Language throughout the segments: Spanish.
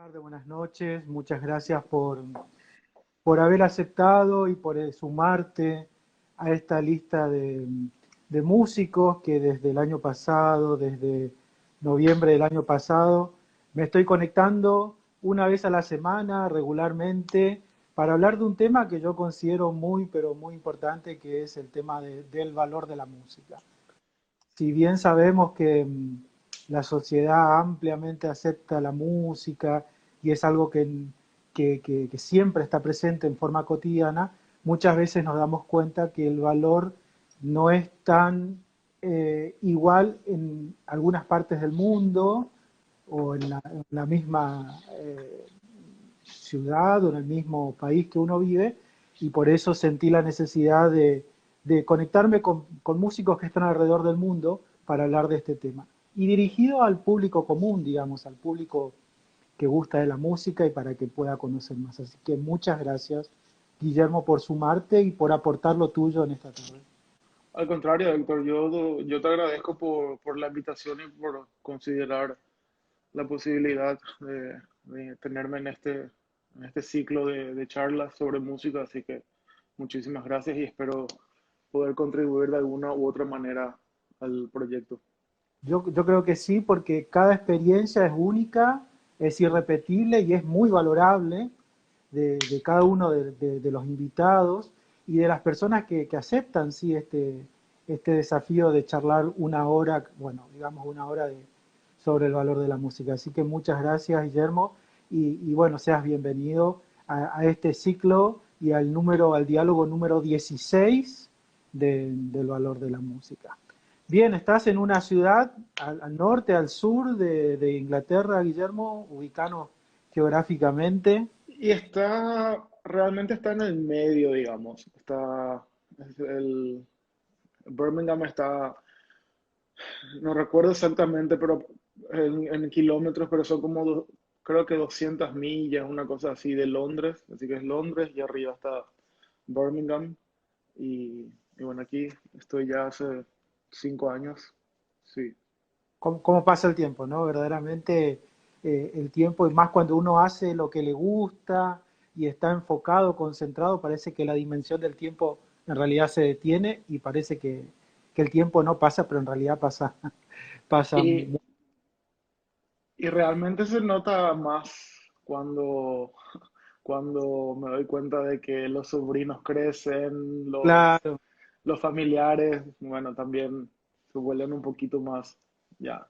Tardes, buenas noches. Muchas gracias por haber aceptado y por sumarte a esta lista de músicos que desde el año pasado, desde noviembre del año pasado, me estoy conectando una vez a la semana regularmente para hablar de un tema que yo considero muy, pero muy importante, que es el tema del valor de la música. Si bien sabemos que la sociedad ampliamente acepta la música y es algo que siempre está presente en forma cotidiana, muchas veces nos damos cuenta que el valor no es tan igual en algunas partes del mundo o en la misma ciudad o en el mismo país que uno vive, y por eso sentí la necesidad de conectarme con músicos que están alrededor del mundo para hablar de este tema. Y dirigido al público común, digamos, al público que gusta de la música y para que pueda conocer más. Así que muchas gracias, Guillermo, por sumarte y por aportar lo tuyo en esta tarde. Al contrario, Héctor, yo te agradezco por la invitación y por considerar la posibilidad de tenerme en este ciclo de charlas sobre música, así que muchísimas gracias y espero poder contribuir de alguna u otra manera al proyecto. Yo creo que sí, porque cada experiencia es única, es irrepetible y es muy valorable de cada uno de los invitados y de las personas que aceptan sí, este desafío de charlar una hora, bueno, digamos una hora sobre el valor de la música. Así que muchas gracias, Guillermo, y bueno, seas bienvenido a este ciclo y al diálogo número 16 del valor de la música. Bien, estás en una ciudad al norte, al sur de Inglaterra, Guillermo, ubicado geográficamente. Y realmente está en el medio, digamos. Birmingham está, no recuerdo exactamente, pero en kilómetros, pero son como, creo que 200 millas, una cosa así de Londres. Así que es Londres y arriba está Birmingham. Y bueno, aquí estoy ya hace 5 años. Sí. Cómo pasa el tiempo, ¿no? Verdaderamente el tiempo, y más cuando uno hace lo que le gusta y está enfocado, concentrado, parece que la dimensión del tiempo en realidad se detiene y parece que el tiempo no pasa, pero en realidad pasa, pasa. Y, y realmente se nota más cuando me doy cuenta de que los sobrinos crecen, Claro. los familiares, bueno, también se vuelven un poquito más ya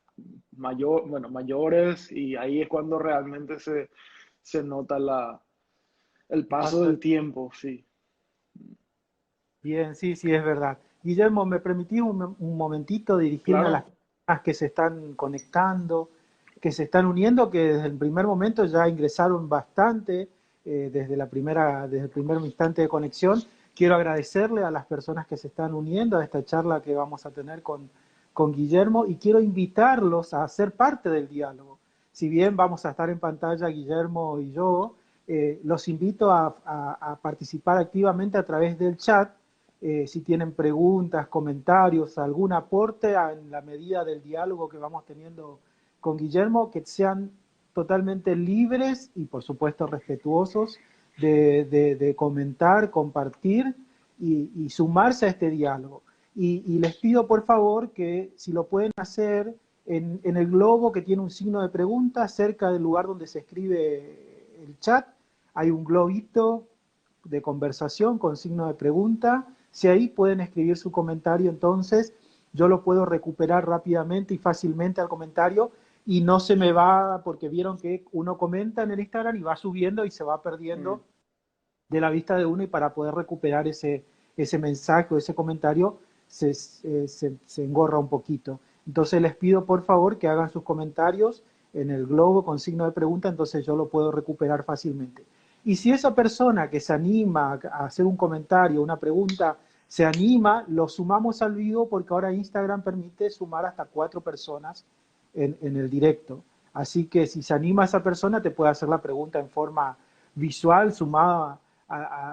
mayores, y ahí es cuando realmente se nota el paso Pasa. del tiempo, sí. Bien, sí, sí, es verdad. Guillermo, ¿me permitís un momentito dirigirme a las Claro, personas que se están conectando, que se están uniendo, que desde el primer momento ya ingresaron bastante, desde el primer instante de conexión? Quiero agradecerle a las personas que se están uniendo a esta charla que vamos a tener con Guillermo, y quiero invitarlos a ser parte del diálogo. Si bien vamos a estar en pantalla Guillermo y yo, los invito a participar activamente a través del chat. Si tienen preguntas, comentarios, algún aporte en la medida del diálogo que vamos teniendo con Guillermo, que sean totalmente libres y por supuesto respetuosos de comentar, compartir y sumarse a este diálogo. Y les pido por favor que si lo pueden hacer en el globo que tiene un signo de pregunta cerca del lugar donde se escribe el chat, hay un globito de conversación con signo de pregunta. Si ahí pueden escribir su comentario, entonces yo lo puedo recuperar rápidamente y fácilmente al comentario y no se me va, porque vieron que uno comenta en el Instagram y va subiendo y se va mm, perdiendo de la vista de uno, y para poder recuperar ese mensaje o ese comentario se engorra un poquito. Entonces les pido por favor que hagan sus comentarios en el globo con signo de pregunta, entonces yo lo puedo recuperar fácilmente. Y si esa persona que se anima a hacer un comentario, una pregunta, se anima, lo sumamos al vivo, porque ahora Instagram permite sumar hasta 4 personas en el directo. Así que si se anima esa persona, te puede hacer la pregunta en forma visual, sumada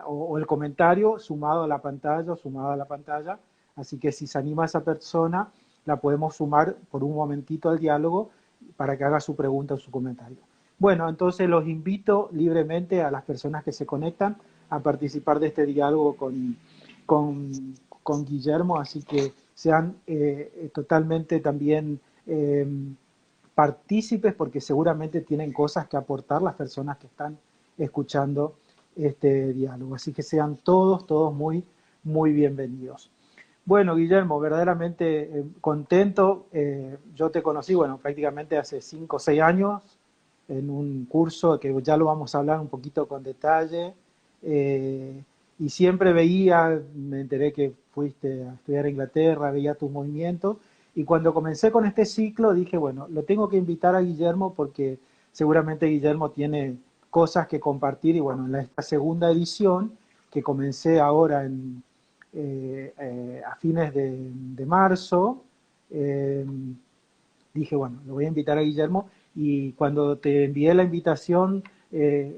o el comentario sumado a la pantalla o sumado a la pantalla. Así que si se anima esa persona, la podemos sumar por un momentito al diálogo para que haga su pregunta o su comentario. Bueno, entonces los invito libremente a las personas que se conectan a participar de este diálogo con, con Guillermo, así que sean totalmente también eh, partícipes porque seguramente tienen cosas que aportar las personas que están escuchando este diálogo. Así que sean todos, todos muy, muy bienvenidos. Bueno, Guillermo, verdaderamente contento. Yo te conocí, bueno, prácticamente hace 5 o 6 años en un curso que ya lo vamos a hablar un poquito con detalle. eh, y siempre veía, me enteré que fuiste a estudiar a Inglaterra, veía tus movimientos. Y cuando comencé con este ciclo dije, bueno, lo tengo que invitar a Guillermo porque seguramente Guillermo tiene cosas que compartir. Y bueno, en esta segunda edición que comencé ahora a fines de marzo, eh, dije, bueno, lo voy a invitar a Guillermo y cuando te envié la invitación,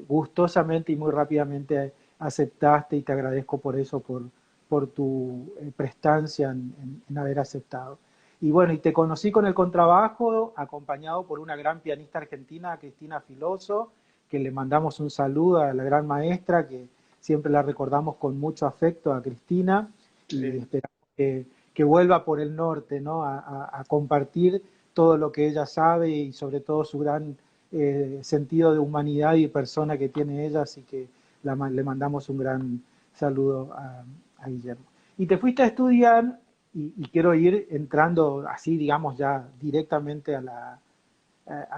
gustosamente y muy rápidamente aceptaste y te agradezco por eso, por tu prestancia en haber aceptado. Y bueno, y te conocí con el contrabajo, acompañado por una gran pianista argentina, Cristina Filoso, que le mandamos un saludo a la gran maestra, que siempre la recordamos con mucho afecto a Cristina, y Sí. esperamos que vuelva por el norte, ¿no? A compartir todo lo que ella sabe y sobre todo su gran sentido de humanidad y persona que tiene ella, así que le mandamos un gran saludo a Guillermo. Y te fuiste a estudiar, y quiero ir entrando así, digamos, ya directamente a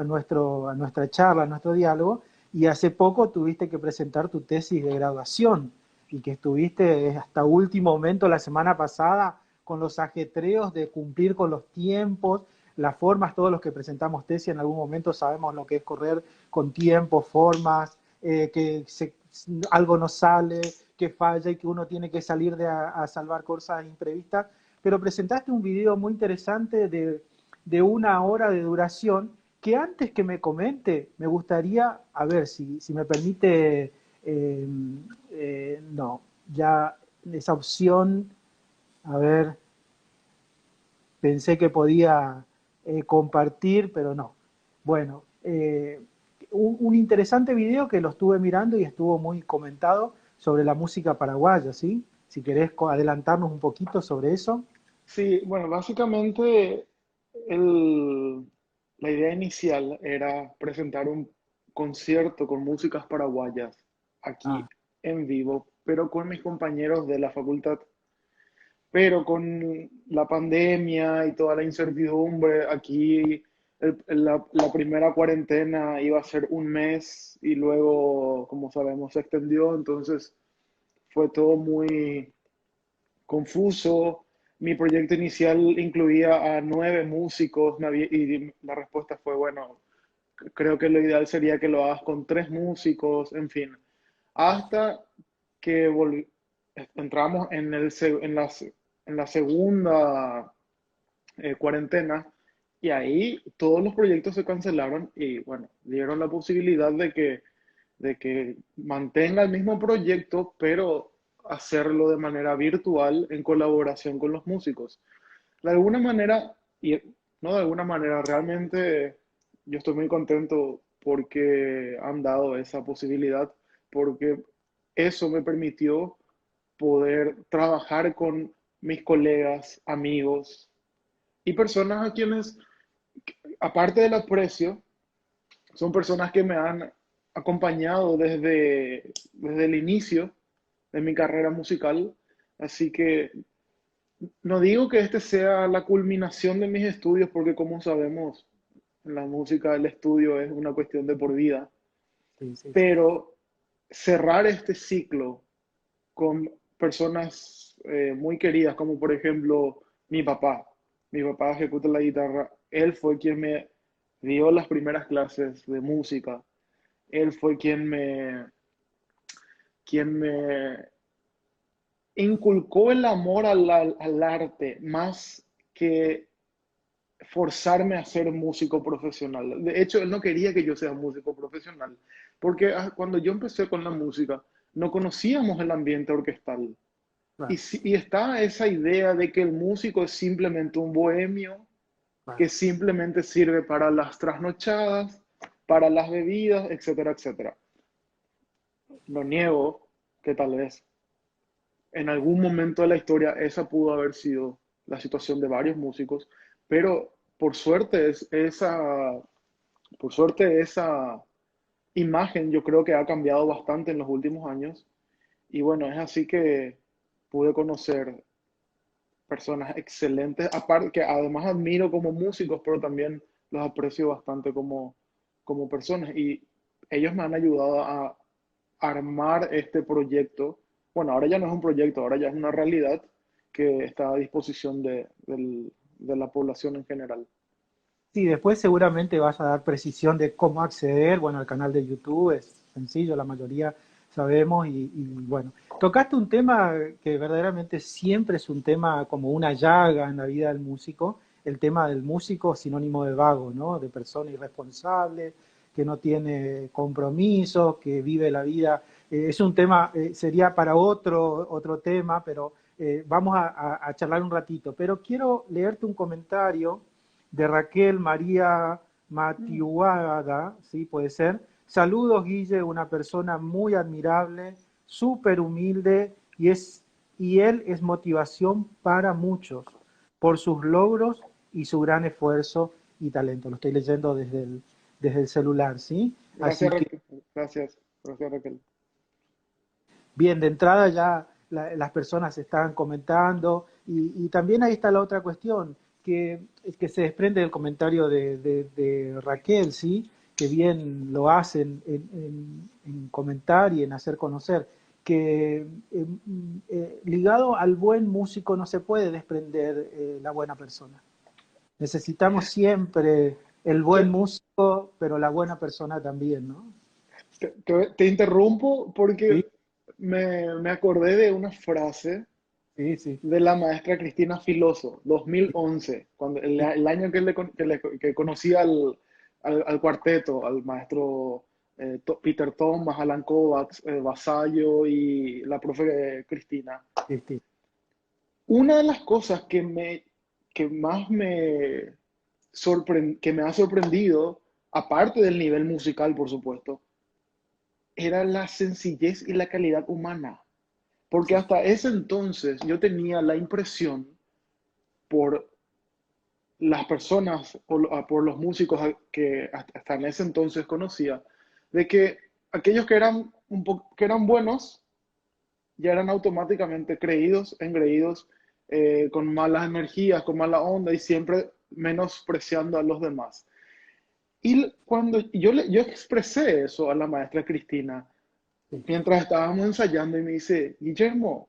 nuestra charla, a nuestro diálogo, y hace poco tuviste que presentar tu tesis de graduación y que estuviste hasta último momento la semana pasada con los ajetreos de cumplir con los tiempos, las formas. Todos los que presentamos tesis en algún momento sabemos lo que es correr con tiempos, formas, algo no sale, que falla y que uno tiene que salir a salvar cosas imprevistas. Pero presentaste un video muy interesante de 1 hora de duración que antes que me comente, me gustaría, a ver si me permite, eh, no, ya esa opción, a ver, pensé que podía compartir, pero no. Bueno, un interesante video que lo estuve mirando y estuvo muy comentado sobre la música paraguaya, ¿sí? Si querés adelantarnos un poquito sobre eso. Sí, bueno, básicamente el- la idea inicial era presentar un concierto con músicas paraguayas aquí Ah, en vivo, pero con mis compañeros de la facultad. Pero con la pandemia y toda la incertidumbre, aquí la primera cuarentena iba a ser un mes y luego, como sabemos, se extendió, entonces fue todo muy confuso. Mi proyecto inicial incluía a 9 músicos y la respuesta fue, bueno, creo que lo ideal sería que lo hagas con 3 músicos, en fin. Hasta que entramos en la segunda cuarentena y ahí todos los proyectos se cancelaron y bueno, dieron la posibilidad de que mantenga el mismo proyecto, pero hacerlo de manera virtual en colaboración con los músicos. De alguna manera, y no de alguna manera, realmente yo estoy muy contento porque han dado esa posibilidad, porque eso me permitió poder trabajar con mis colegas, amigos y personas a quienes, aparte del aprecio, son personas que me han acompañado desde el inicio de mi carrera musical. Así que no digo que este sea la culminación de mis estudios, porque como sabemos, en la música el estudio es una cuestión de por vida, sí, sí, sí. pero cerrar este ciclo con personas muy queridas, como por ejemplo mi papá. Mi papá ejecuta la guitarra. Él fue quien me dio las primeras clases de música. Él fue quien me inculcó el amor al arte más que forzarme a ser músico profesional. De hecho, él no quería que yo sea músico profesional, porque cuando yo empecé con la música, no conocíamos el ambiente orquestal. Y, Claro, y está esa idea de que el músico es simplemente un bohemio, claro. que simplemente sirve para las trasnochadas, para las bebidas, etcétera, etcétera. No niego que tal vez en algún momento de la historia esa pudo haber sido la situación de varios músicos, pero por suerte esa imagen yo creo que ha cambiado bastante en los últimos años y bueno, es así que pude conocer personas excelentes, aparte que además admiro como músicos, pero también los aprecio bastante como personas y ellos me han ayudado a armar este proyecto. Bueno, ahora ya no es un proyecto, ahora ya es una realidad que está a disposición de la población en general. Sí, después seguramente vas a dar precisión de cómo acceder, bueno, al canal de YouTube, es sencillo, la mayoría sabemos y bueno, tocaste un tema que verdaderamente siempre es un tema como una llaga en la vida del músico, el tema del músico sinónimo de vago, ¿no? De persona irresponsable, que no tiene compromisos, que vive la vida. Es un tema, sería para otro tema, pero vamos a charlar un ratito. Pero quiero leerte un comentario de Raquel María Matiuada, ¿sí? Puede ser. Saludos, Guille, una persona muy admirable, súper humilde y él es motivación para muchos por sus logros y su gran esfuerzo y talento. Lo estoy leyendo desde el celular, ¿sí? Así Gracias, que, Raquel. Gracias, Raquel. bien, de entrada ya las personas están comentando y también ahí está la otra cuestión que se desprende del comentario de Raquel, ¿sí? Que bien lo hacen en comentar y en hacer conocer, que ligado al buen músico no se puede desprender la buena persona. Necesitamos siempre el buen Te, músico, pero la buena persona también, ¿no? te interrumpo Sí, porque me acordé de una frase sí, sí. de la maestra Cristina Filoso, 2011, cuando el año que conocí al cuarteto, al maestro Peter Thomas, Alan Kovacs, Vasallo y la profe Cristina. Sí, sí. Una de las cosas que más que me ha sorprendido, aparte del nivel musical, por supuesto, era la sencillez y la calidad humana. Porque Sí. hasta ese entonces yo tenía la impresión por las personas, por los músicos que hasta en ese entonces conocía, de que aquellos que eran, que eran buenos ya eran automáticamente creídos, engreídos, con malas energías, con mala onda y siempre menospreciando a los demás. Y cuando yo expresé eso a la maestra Cristina, Sí. mientras estábamos ensayando, y me dice, Guillermo,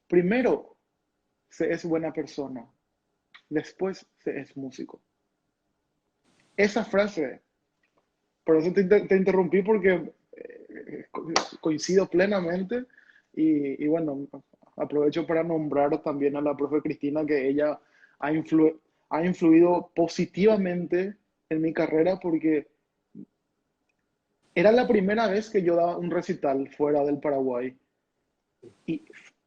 primero se es buena persona, después se es músico. Esa frase, por eso te interrumpí porque coincido plenamente y bueno, aprovecho para nombrar también a la profe Cristina que ella ha influido positivamente en mi carrera porque era la primera vez que yo daba un recital fuera del Paraguay y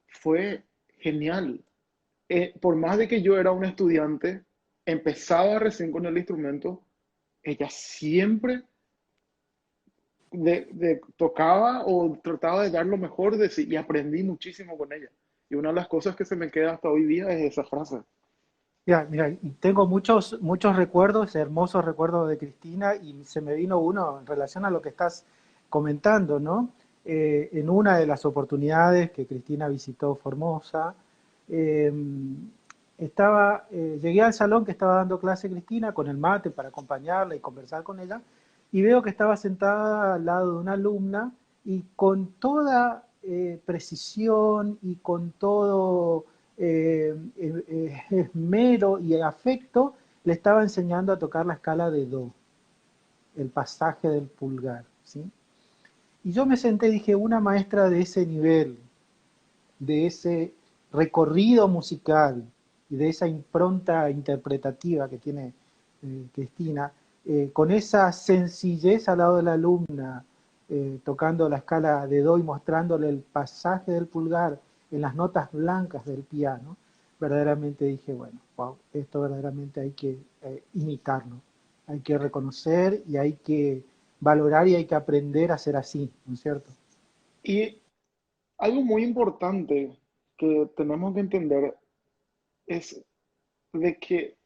fue genial. Por más de que yo era un estudiante, empezaba recién con el instrumento, ella siempre tocaba o trataba de dar lo mejor de sí y aprendí muchísimo con ella. Y una de las cosas que se me queda hasta hoy día es esa frase. Mira, y tengo muchos recuerdos, hermosos recuerdos de Cristina, y se me vino uno en relación a lo que estás comentando, ¿no? En una de las oportunidades que Cristina visitó Formosa, eh, llegué al salón que estaba dando clase Cristina con el mate para acompañarla y conversar con ella, y veo que estaba sentada al lado de una alumna y con toda precisión y con todo esmero y afecto le estaba enseñando a tocar la escala de do, el pasaje del pulgar, ¿sí? Y yo me senté y dije, una maestra de ese nivel, de ese recorrido musical y de esa impronta interpretativa que tiene Cristina, con esa sencillez al lado de la alumna, tocando la escala de do y mostrándole el pasaje del pulgar en las notas blancas del piano, verdaderamente dije, bueno, wow, esto verdaderamente hay que imitarlo. hay que reconocer y hay que valorar y hay que aprender a ser así, ¿no es cierto? Y algo muy importante que tenemos que entender es de que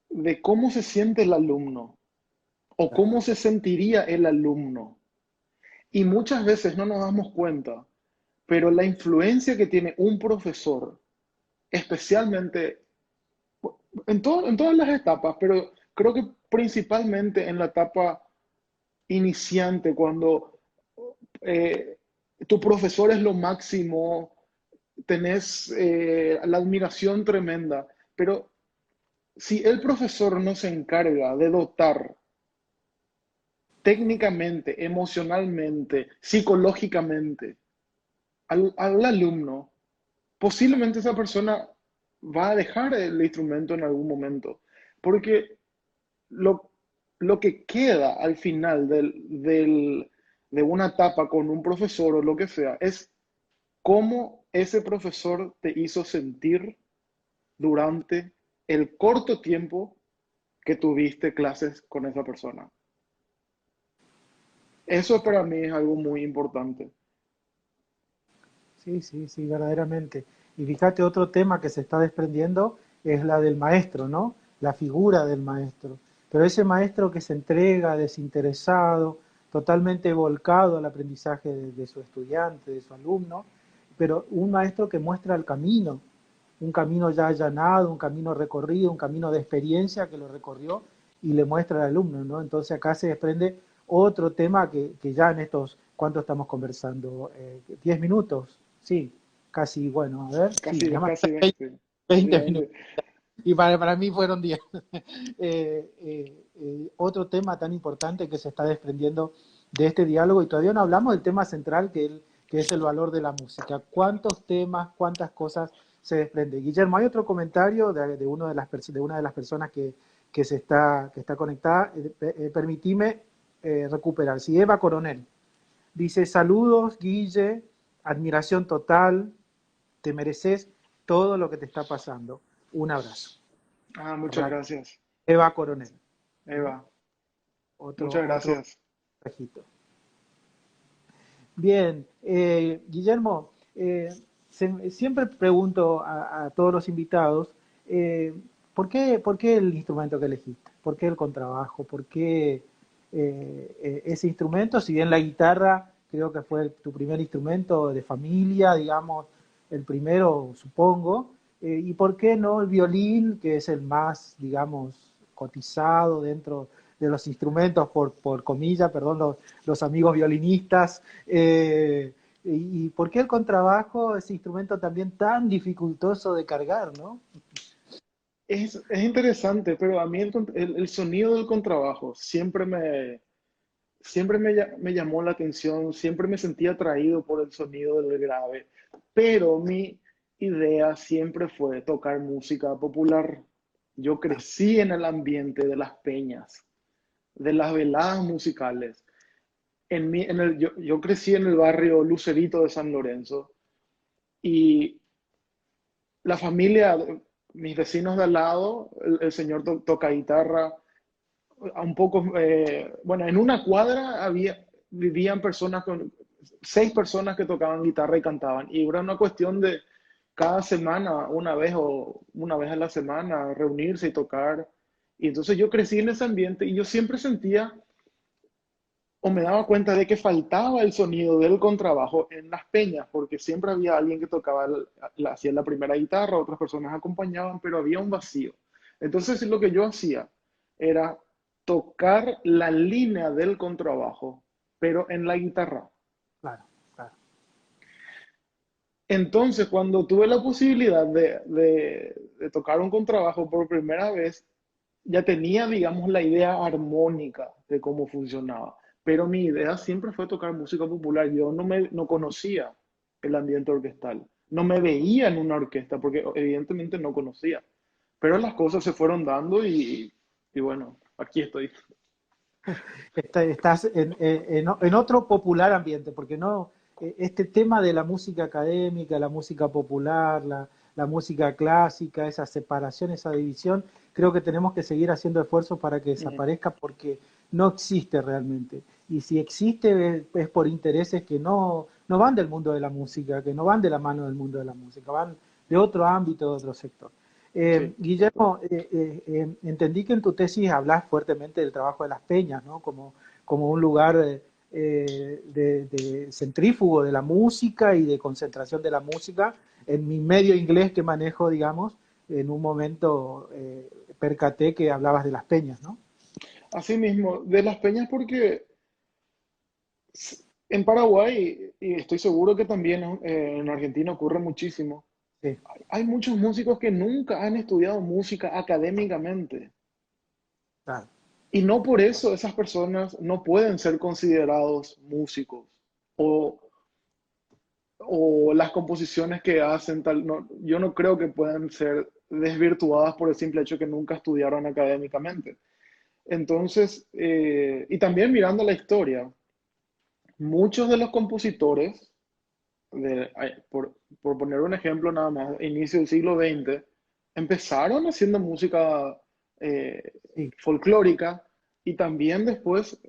de cómo se siente el alumno o Claro. cómo se sentiría el alumno. Y muchas veces no nos damos cuenta, pero la influencia que tiene un profesor, especialmente en todas las etapas, pero creo que principalmente en la etapa iniciante, cuando eh, tu profesor es lo máximo, tenés la admiración tremenda, pero si el profesor no se encarga de dotar técnicamente, emocionalmente, psicológicamente al alumno, posiblemente esa persona va a dejar el instrumento en algún momento, porque lo, lo que queda al final de una etapa con un profesor o lo que sea es cómo ese profesor te hizo sentir durante el corto tiempo que tuviste clases con esa persona. Eso para mí es algo muy importante. Sí, sí, sí, verdaderamente. Y fíjate, otro tema que se está desprendiendo es la del maestro, ¿no? La figura del maestro. Pero ese maestro que se entrega desinteresado, totalmente volcado al aprendizaje de su estudiante, de su alumno, pero un maestro que muestra el camino, un camino ya allanado, un camino recorrido, un camino de experiencia que lo recorrió y le muestra al alumno, ¿no? Entonces acá se desprende otro tema que ya en estos, ¿cuánto estamos conversando? 10 minutos, sí, casi, bueno, a ver, sí, ya más Casi 20. Sí, 20 minutos. 20. Y para mí fueron 10. Otro tema tan importante que se está desprendiendo de este diálogo, y todavía no hablamos del tema central que es el valor de la música. ¿Cuántos temas, cuántas cosas se desprenden? Guillermo, hay otro comentario de, de una de las personas que está conectada. Permitime recuperar. Si Eva Coronel dice, saludos, Guille, admiración total, te mereces todo lo que te está pasando. Un abrazo. Ah, muchas gracias, Eva Coronel, ¿no? Eva. Muchas Otro gracias. mensajito. Bien, Guillermo, siempre pregunto a todos los invitados, eh, por qué el instrumento que elegiste? ¿Por qué el contrabajo? ¿Por qué ese instrumento? Si bien la guitarra creo que fue tu primer instrumento de familia, digamos, el primero, supongo, ¿y por qué no el violín, que es el más, digamos, cotizado dentro de los instrumentos, por comillas, perdón, los amigos violinistas? ¿Y por qué el contrabajo, ese instrumento también tan dificultoso de cargar, ¿no? Es interesante, pero a mí el sonido del contrabajo me llamó la atención, siempre me sentí atraído por el sonido del grave, pero mi idea siempre fue tocar música popular. Yo Claro, crecí en el ambiente de las peñas, de las veladas musicales. Yo crecí en el barrio Lucerito de San Lorenzo y la familia, mis vecinos de al lado, el señor toca guitarra, un poco, bueno, en una cuadra vivían personas con 6 personas que tocaban guitarra y cantaban. Y era una cuestión de cada semana, una vez o una vez a la semana, reunirse y tocar. Y entonces yo crecí en ese ambiente y yo siempre sentía o me daba cuenta de que faltaba el sonido del contrabajo en las peñas, porque siempre había alguien que tocaba, hacía la primera guitarra, otras personas acompañaban, pero había un vacío. Entonces lo que yo hacía era tocar la línea del contrabajo, pero en la guitarra. claro, claro. Entonces, cuando tuve la posibilidad de tocar un contrabajo por primera vez, ya tenía, digamos, la idea armónica de cómo funcionaba. Pero mi idea siempre fue tocar música popular. Yo no conocía el ambiente orquestal. No me veía en una orquesta porque evidentemente no conocía. Pero las cosas se fueron dando y bueno, aquí estoy. Estás en otro popular ambiente, porque no, este tema de la música académica, la música popular, la música clásica, esa separación, esa división, creo que tenemos que seguir haciendo esfuerzos para que Ujú. desaparezca porque no existe realmente. Y si existe es por intereses que no van del mundo de la música, que no van de la mano del mundo de la música, van de otro ámbito, de otro sector. Sí. Guillermo, entendí que en tu tesis hablas fuertemente del trabajo de las peñas, ¿no? Como un lugar de centrífugo de la música y de concentración de la música. En mi medio inglés que manejo, digamos, en un momento percaté que hablabas de las peñas, ¿no? Así mismo, de las peñas porque en Paraguay, y estoy seguro que también en Argentina ocurre muchísimo, Sí, hay muchos músicos que nunca han estudiado música académicamente. claro, Y no por eso esas personas no pueden ser considerados músicos o, o las composiciones que hacen tal, no, yo no creo que puedan ser desvirtuadas por el simple hecho que nunca estudiaron académicamente. Entonces, y también mirando la historia, muchos de los compositores, por poner un ejemplo nada más, inicio del siglo XX, empezaron haciendo música sí, folclórica y también después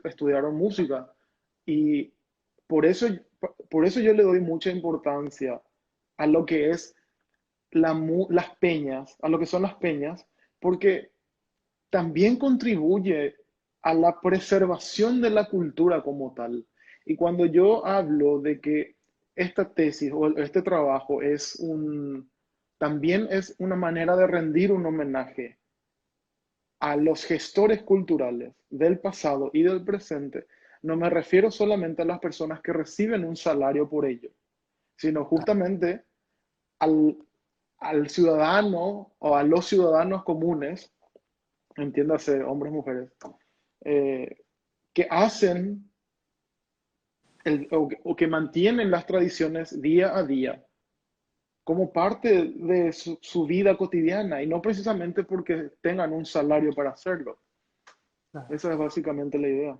estudiaron música. Y por eso, por eso yo le doy mucha importancia a lo que es las peñas, a lo que son las peñas, porque también contribuye a la preservación de la cultura como tal. Y cuando yo hablo de que esta tesis o este trabajo también es una manera de rendir un homenaje a los gestores culturales del pasado y del presente, no me refiero solamente a las personas que reciben un salario por ello, sino claro, justamente al, al ciudadano o a los ciudadanos comunes, entiéndase hombres, mujeres, eh, que hacen o que mantienen las tradiciones día a día como parte de su vida cotidiana y no precisamente porque tengan un salario para hacerlo. claro. Esa es básicamente la idea.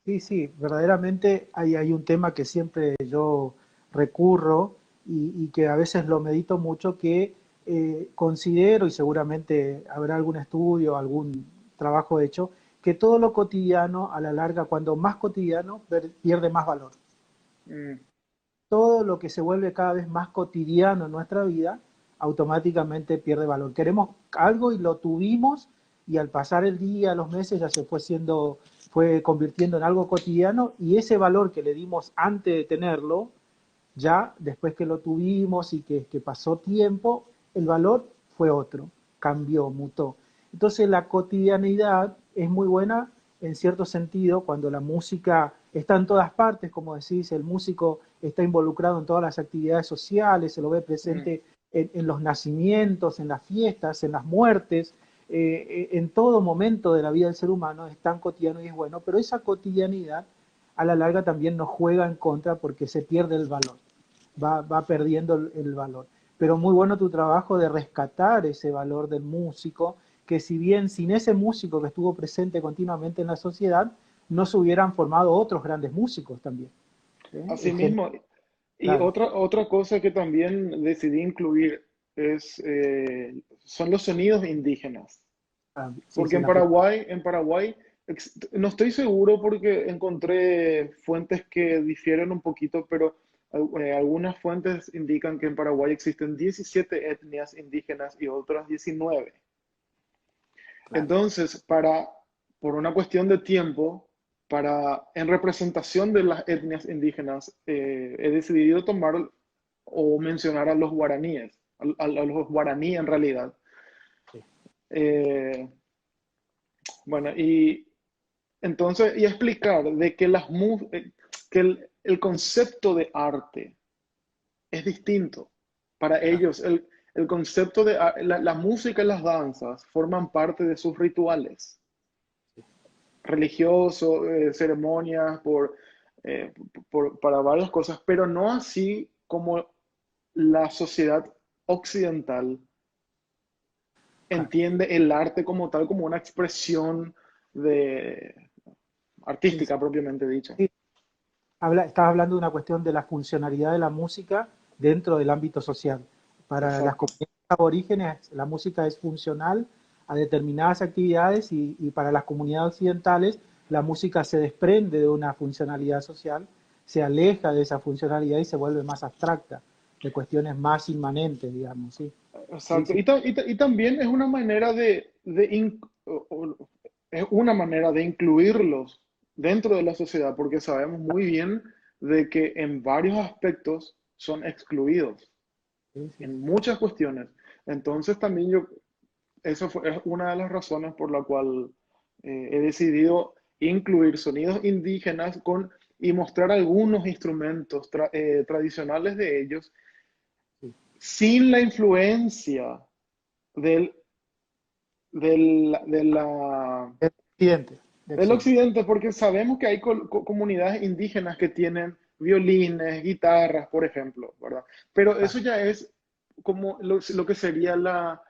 Sí, sí, verdaderamente hay un tema que siempre yo recurro y que a veces lo medito mucho, que considero, y seguramente habrá algún estudio, algún trabajo hecho, que todo lo cotidiano, a la larga, cuando más cotidiano, pierde más valor. Mm, Todo lo que se vuelve cada vez más cotidiano en nuestra vida, automáticamente pierde valor. Queremos algo y lo tuvimos y al pasar el día, los meses, ya se fue convirtiendo en algo cotidiano y ese valor que le dimos antes de tenerlo, ya después que lo tuvimos y que pasó tiempo, el valor fue otro, cambió, mutó. Entonces la cotidianidad es muy buena en cierto sentido cuando la música está en todas partes, como decís, el músico está involucrado en todas las actividades sociales, se lo ve mm. presente en los nacimientos, en las fiestas, en las muertes, en todo momento de la vida del ser humano es tan cotidiano y es bueno, pero esa cotidianidad a la larga también nos juega en contra porque se pierde el valor, va perdiendo el valor. Pero muy bueno tu trabajo de rescatar ese valor del músico, que si bien sin ese músico que estuvo presente continuamente en la sociedad, no se hubieran formado otros grandes músicos también. ¿Eh? Es genial, Asimismo, y claro. otra cosa que también decidí incluir son los sonidos indígenas. Ah, sí, Porque sí, En Paraguay, no estoy seguro porque encontré fuentes que difieren un poquito, pero algunas fuentes indican que en Paraguay existen 17 etnias indígenas y otras 19. claro. Entonces, por una cuestión de tiempo, en representación de las etnias indígenas, he decidido tomar o mencionar a los guaraníes, a los guaraní en realidad. Sí, Eh, bueno, y entonces, y explicar de que, que el concepto de arte es distinto. Para claro. ellos, el concepto de la música y las danzas forman parte de sus rituales religiosos, ceremonias, para varias cosas, pero no así como la sociedad occidental Claro. entiende el arte como tal, como una expresión de, Sí, sí. artística propiamente dicha. Sí, estás hablando de una cuestión de la funcionalidad de la música dentro del ámbito social. Para las exacto, comunidades aborígenes la música es funcional a determinadas actividades y para las comunidades occidentales la música se desprende de una funcionalidad social, se aleja de esa funcionalidad y se vuelve más abstracta, de cuestiones más inmanentes, digamos, ¿sí? Sí, exacto. sí, Y también es una manera es una manera de incluirlos dentro de la sociedad, porque sabemos muy bien de que en varios aspectos son excluidos, sí, sí, en sí. muchas cuestiones. Entonces también es una de las razones por la cual he decidido incluir sonidos indígenas y mostrar algunos instrumentos tradicionales de ellos Sí. sin la influencia del, de la, De Occidente, de del Occidente. occidente, porque sabemos que hay comunidades indígenas que tienen violines, guitarras, por ejemplo, ¿verdad? Pero Claro. eso ya es como lo que sería la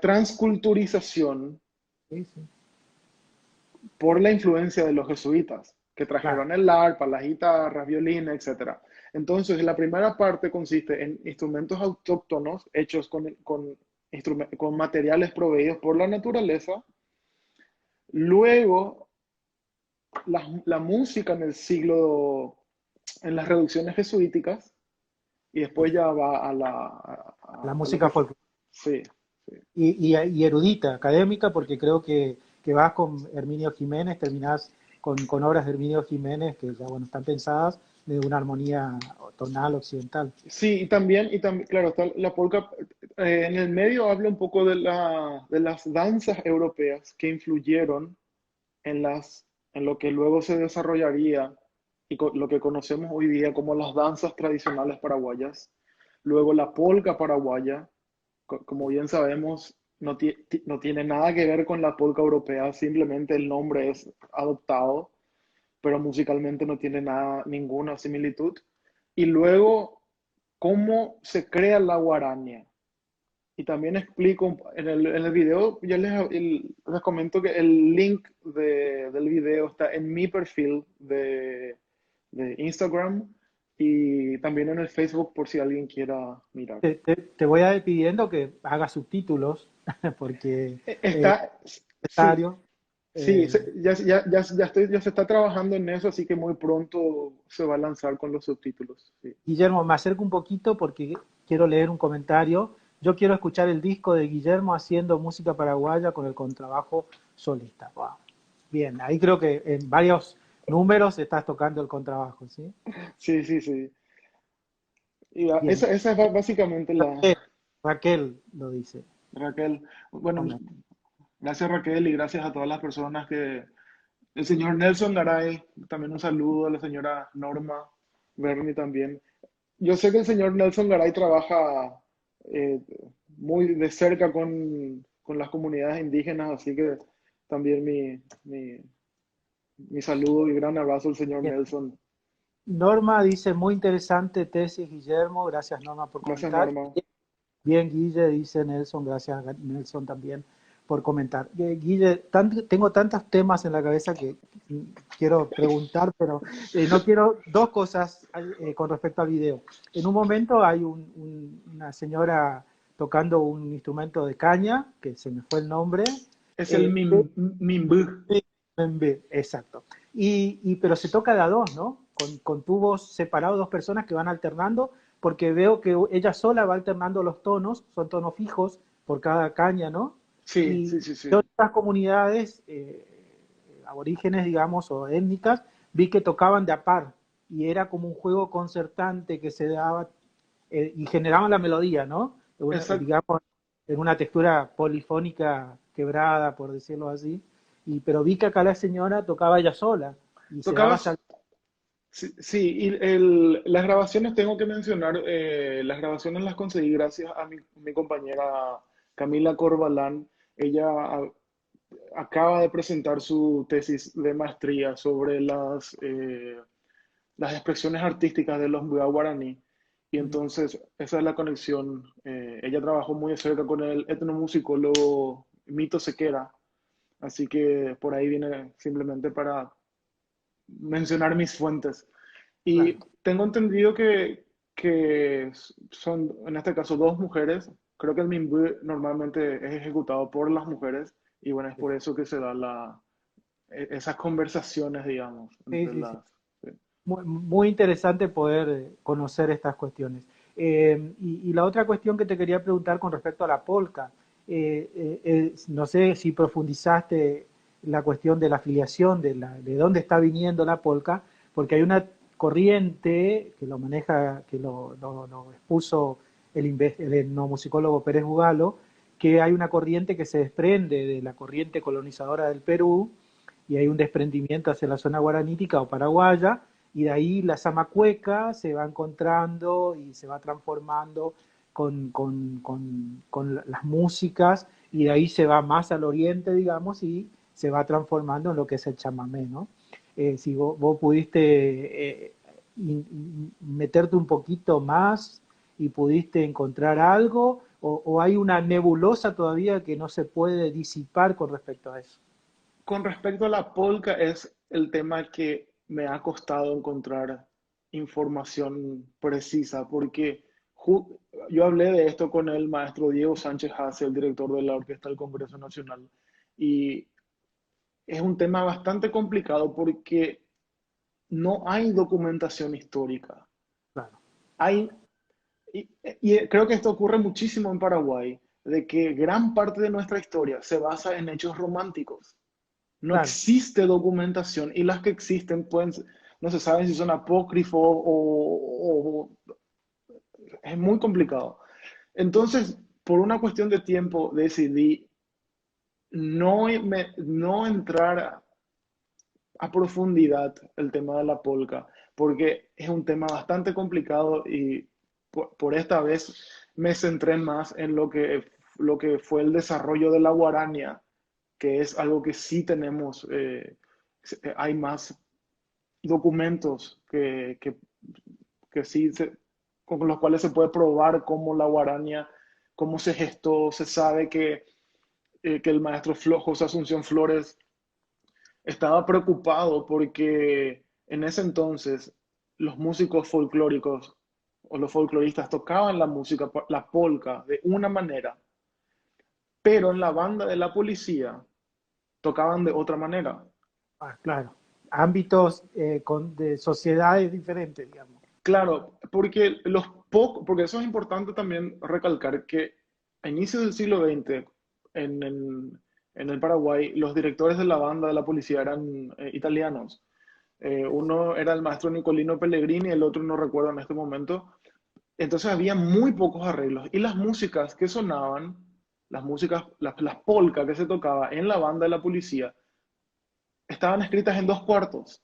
transculturización Sí, sí, por la influencia de los jesuitas, que claro. trajeron el arpa, las guitarras, violines, etcétera. Entonces, la primera parte consiste en instrumentos autóctonos hechos con materiales proveídos por la naturaleza. Luego, la música en las reducciones jesuíticas, y después ya va La a lo que música fue. folclórica. Sí, sí. Y erudita, académica, porque creo que vas con Herminio Jiménez, terminás con obras de Herminio Jiménez que ya, bueno, están pensadas de una armonía tonal occidental. Sí, y también, claro, está la polka. En el medio habla un poco de las danzas europeas que influyeron en lo que luego se desarrollaría y lo que conocemos hoy día como las danzas tradicionales paraguayas. Luego la polka paraguaya, como bien sabemos, no tiene nada que ver con la polka europea, simplemente el nombre es adoptado, pero musicalmente no tiene ninguna similitud. Y luego, cómo se crea la guarania. Y también explico en el video, les comento que el link del video está en mi perfil de Instagram y también en el Facebook por si alguien quiera mirar. Te voy a ir pidiendo que hagas subtítulos, porque es Está, sí, necesario. sí, Eh, ya se está trabajando en eso, así que muy pronto se va a lanzar con los subtítulos. Sí. Guillermo, me acerco un poquito porque quiero leer un comentario. Yo quiero escuchar el disco de Guillermo haciendo música paraguaya con el contrabajo solista. Wow. Bien, ahí creo que en varios números estás tocando el contrabajo, ¿sí? Sí, sí, sí. Bien. Esa es básicamente Raquel, Raquel lo dice. Raquel. Bueno, Bueno, gracias Raquel y gracias a todas las personas el señor Nelson Garay, también un saludo a la señora Norma Berni también. Yo sé que el señor Nelson Garay trabaja eh, muy de cerca con las comunidades indígenas, así que también mi saludo y gran abrazo al señor bien. Nelson. Norma dice, muy interesante tesis, Guillermo. Gracias, Norma, por Gracias, comentar. Norma. Bien, Guille, dice Nelson, gracias Nelson también por comentar. Guille, tengo tantos temas en la cabeza que quiero preguntar, pero no quiero dos cosas con respecto al video. En un momento hay una señora tocando un instrumento de caña, que se me fue el nombre, Es el eh, Mimbú. exacto. Pero se toca de a dos, ¿no? Con tubos separados, dos personas que van alternando, porque veo que ella sola va alternando los tonos, son tonos fijos por cada caña, ¿no? Sí, Y sí, sí, sí. de otras comunidades aborígenes, digamos, o étnicas, vi que tocaban de a par, y era como un juego concertante que se daba y generaban la melodía, ¿no? Exacto. Digamos, en una textura polifónica quebrada, por decirlo así. Pero vi que acá la señora tocaba ella sola y se daba Tocabas. sal. Sí, sí, y las grabaciones tengo que mencionar, las grabaciones las conseguí gracias a mi compañera Camila Corbalán. Ella acaba de presentar su tesis de maestría sobre las expresiones artísticas de los Mbuya guaraní. Y entonces esa es la conexión. Ella trabajó muy de cerca con el etnomusicólogo Mito Sequera, así que por ahí viene simplemente para mencionar mis fuentes. Y Claro. tengo entendido que son, en este caso, dos mujeres. Creo que el Minbue normalmente es ejecutado por las mujeres y bueno, es por eso que se da esas conversaciones, digamos, Sí, entre sí, sí. las... Sí. Muy, muy interesante poder conocer estas cuestiones. Y la otra cuestión que te quería preguntar con respecto a la polka, no sé si profundizaste la cuestión de la afiliación, de dónde está viniendo la polka, porque hay una corriente que lo maneja, que lo expuso el etnomusicólogo Pérez Bugalo, que hay una corriente que se desprende de la corriente colonizadora del Perú y hay un desprendimiento hacia la zona guaranítica o paraguaya, y de ahí la zamacueca se va encontrando y se va transformando con las músicas, y de ahí se va más al oriente, digamos, y se va transformando en lo que es el chamamé, ¿no? Si vos pudiste meterte un poquito más y pudiste encontrar algo, o hay una nebulosa todavía que no se puede disipar con respecto a eso. Con respecto a la polka, es el tema que me ha costado encontrar información precisa, porque yo hablé de esto con el maestro Diego Sánchez Hace, el director de la Orquesta del Congreso Nacional, y es un tema bastante complicado porque no hay documentación histórica. Claro, Hay, y creo que esto ocurre muchísimo en Paraguay, de que gran parte de nuestra historia se basa en hechos románticos. No claro. existe documentación y las que existen pueden, no se sabe si son apócrifos es muy complicado. Entonces, por una cuestión de tiempo, decidí no entrar a profundidad el tema de la polca, porque es un tema bastante complicado y por esta vez me centré más en lo que fue el desarrollo de la guarania, que es algo que sí tenemos, hay más documentos que sí con los cuales se puede probar cómo la guarania, cómo se gestó, se sabe que el maestro José Asunción Flores estaba preocupado porque en ese entonces los músicos folclóricos o los folcloristas tocaban la música, la polca, de una manera, pero en la banda de la policía tocaban de otra manera. Ah, claro. Ámbitos de sociedades diferentes, digamos. Claro, porque eso es importante también recalcar que a inicios del siglo XX en, en- en el Paraguay los directores de la banda de la policía eran italianos. Uno era el maestro Nicolino Pellegrini, el otro no recuerdo en este momento. Entonces había muy pocos arreglos y las músicas que sonaban, las polcas que se tocaba en la banda de la policía, estaban escritas en dos cuartos.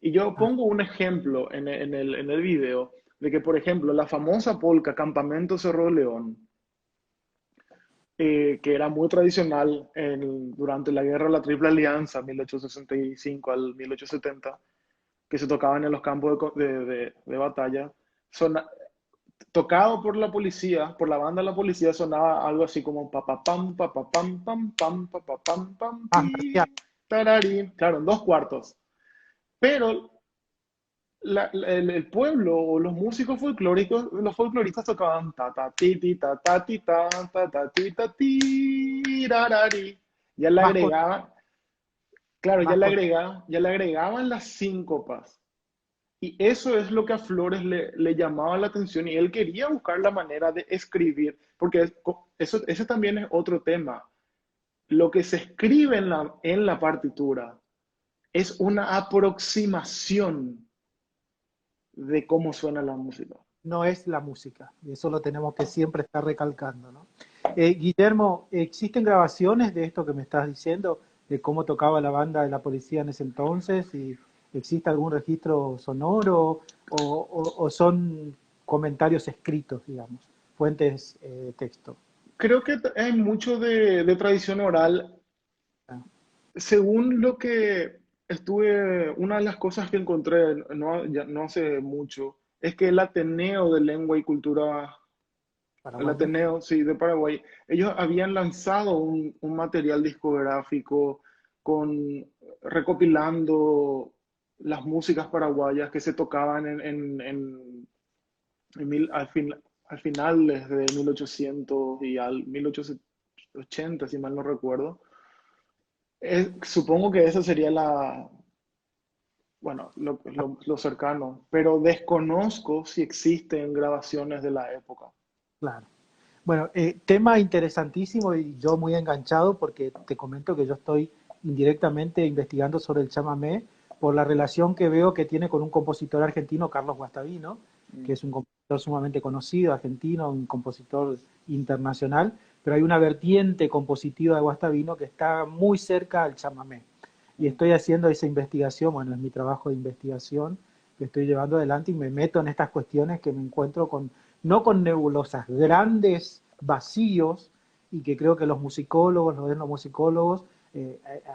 Y yo Ah, pongo un ejemplo en el video de que, por ejemplo, la famosa polca Campamento Cerro de León, que era muy tradicional durante la Guerra de la Triple Alianza, 1865 al 1870, que se tocaban en los campos de batalla, sona- tocado por la policía, por la banda de la policía, sonaba algo así como papapam, papapam, pam, pam, papapam, pam, más marcial. pi, tararí, claro, en dos cuartos. Pero el pueblo o los músicos folclóricos, los folcloristas tocaban ta ta ti ti ta ta ti ta ti ta ti rarari. Ya le Más, agregaban, claro, más con. ya le agregaban las síncopas. Y eso es lo que a Flores le llamaba la atención y él quería buscar la manera de escribir, porque eso, ese también es otro tema. Lo que se escribe en la partitura es una aproximación de cómo suena la música. No es la música, y eso lo tenemos que siempre estar recalcando, ¿no? Guillermo, ¿existen grabaciones de esto que me estás diciendo, de cómo tocaba la banda de la policía en ese entonces? ¿Y existe algún registro sonoro o son comentarios escritos, digamos, fuentes de texto? Creo que hay mucho de tradición oral. Ah, Según lo que una de las cosas que encontré no hace mucho, es que el Ateneo de Lengua y Cultura, el paraguayo. Ateneo, sí, de Paraguay, ellos habían lanzado un material discográfico recopilando las músicas paraguayas que se tocaban al final, desde 1800 y al 1880, si mal no recuerdo. Supongo que esa sería bueno, lo cercano, pero desconozco si existen grabaciones de la época. Claro. Bueno, tema interesantísimo y yo muy enganchado porque te comento que yo estoy indirectamente investigando sobre el chamamé por la relación que veo que tiene con un compositor argentino, Carlos Guastavino, que Mm. es un compositor sumamente conocido, argentino, un compositor internacional, pero hay una vertiente compositiva de Guastavino que está muy cerca al chamamé. Y Mm. estoy haciendo esa investigación, bueno, es mi trabajo de investigación que estoy llevando adelante y me meto en estas cuestiones que me encuentro con no con nebulosas, grandes vacíos, y que creo que los musicólogos, los etnomusicólogos,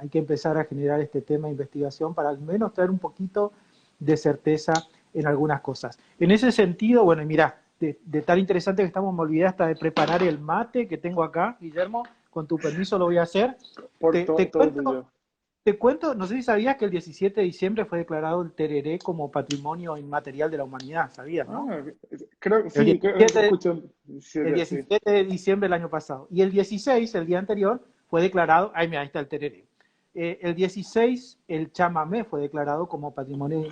hay que empezar a generar este tema de investigación para al menos traer un poquito de certeza en algunas cosas. En ese sentido, bueno, y mira, de tan interesante que estamos, me olvidé hasta de preparar el mate que tengo acá, Guillermo, con tu permiso lo voy a hacer. Por Te todo cuento, tuyo. te cuento, no sé si sabías que el 17 de diciembre fue declarado el tereré como patrimonio inmaterial de la humanidad, ¿sabías, no? Ah, creo, El sí, creo que 17 escuché el 17, sí. 17 de diciembre del año pasado. Y el 16, el día anterior, fue declarado, ay, mira, ahí está el tereré. El 16, el chamamé fue declarado como patrimonio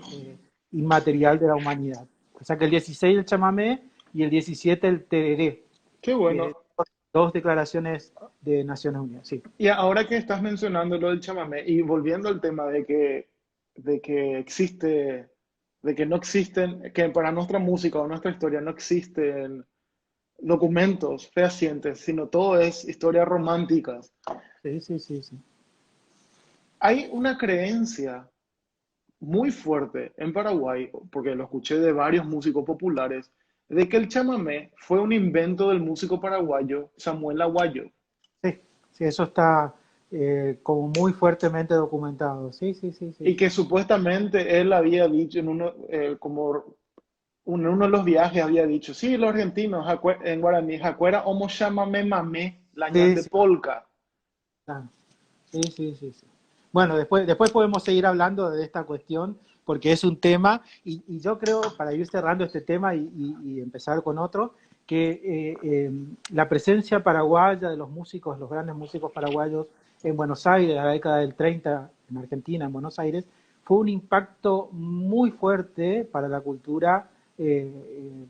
inmaterial de la humanidad. O sea que el 16 el chamamé y el 17 el tereré. Qué Eh, bueno. dos declaraciones de Naciones Unidas, sí. Y ahora que estás mencionando lo del chamamé y volviendo al tema de que existe, de que no existen, que para nuestra música o nuestra historia no existen documentos fehacientes, sino todo es historias románticas. Sí, sí, sí, sí. Hay una creencia muy fuerte en Paraguay, porque lo escuché de varios músicos populares, de que el chamamé fue un invento del músico paraguayo Samuel Aguayo. Sí, sí, eso está como muy fuertemente documentado. Sí, sí, sí, sí. Y que supuestamente él había dicho en en uno de los viajes había dicho, sí, los argentinos en guaraní, Jacuera homo chamamé mamé, la ñan Sí, de sí, polka. claro. Sí, sí, sí, sí. Bueno, después podemos seguir hablando de esta cuestión porque es un tema y yo creo, para ir cerrando este tema y empezar con otro, que la presencia paraguaya de los músicos, los grandes músicos paraguayos en Buenos Aires, en la década del 30 en Argentina, en Buenos Aires, fue un impacto muy fuerte para la cultura del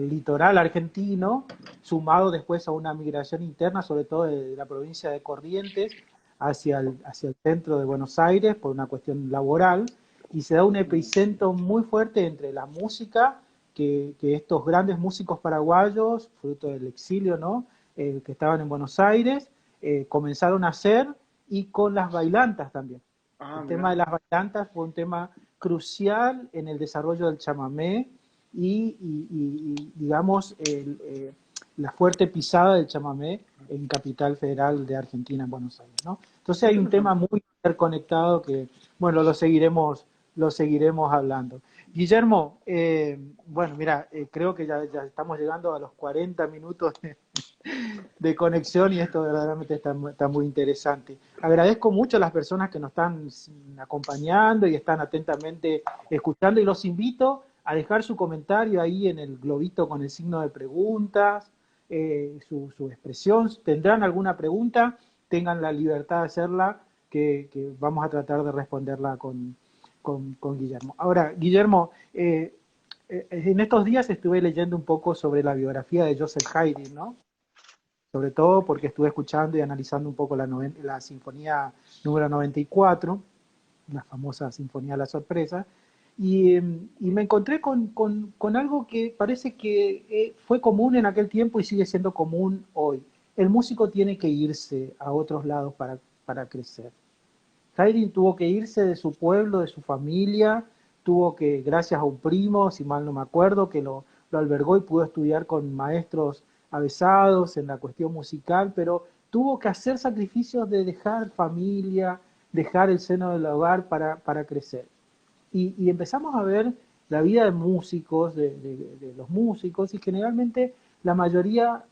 litoral argentino, sumado después a una migración interna, sobre todo de la provincia de Corrientes hacia el centro de Buenos Aires por una cuestión laboral, y se da un epicentro muy fuerte entre la música que estos grandes músicos paraguayos, fruto del exilio, ¿no? Que estaban en Buenos Aires, comenzaron a hacer, y con las bailantas también. Ah, El tema de mira. las bailantas fue un tema crucial en el desarrollo del chamamé digamos, la fuerte pisada del chamamé en Capital Federal de Argentina, en Buenos Aires, ¿no? Entonces Qué hay un tema interesante. muy interconectado que, bueno, lo seguiremos hablando. Guillermo, bueno, mira, creo que ya estamos llegando a los 40 minutos de conexión y esto verdaderamente está muy interesante. Agradezco mucho a las personas que nos están acompañando y están atentamente escuchando y los invito a dejar su comentario ahí en el globito con el signo de preguntas, su expresión. ¿Tendrán alguna pregunta? Tengan la libertad de hacerla, que vamos a tratar de responderla con Guillermo. Ahora, Guillermo, en estos días estuve leyendo un poco sobre la biografía de Joseph Haydn, ¿no? Sobre todo porque estuve escuchando y analizando un poco la sinfonía número 94, la famosa Sinfonía de la Sorpresa, y me encontré con algo que parece que fue común en aquel tiempo y sigue siendo común hoy. El músico tiene que irse a otros lados para crecer. Haydn tuvo que irse de su pueblo, de su familia, tuvo que, gracias a un primo, si mal no me acuerdo, que lo albergó y pudo estudiar con maestros avesados en la cuestión musical, pero tuvo que hacer sacrificios de dejar familia, dejar el seno del hogar para crecer. Y empezamos a ver la vida de músicos, de los músicos, y generalmente la mayoría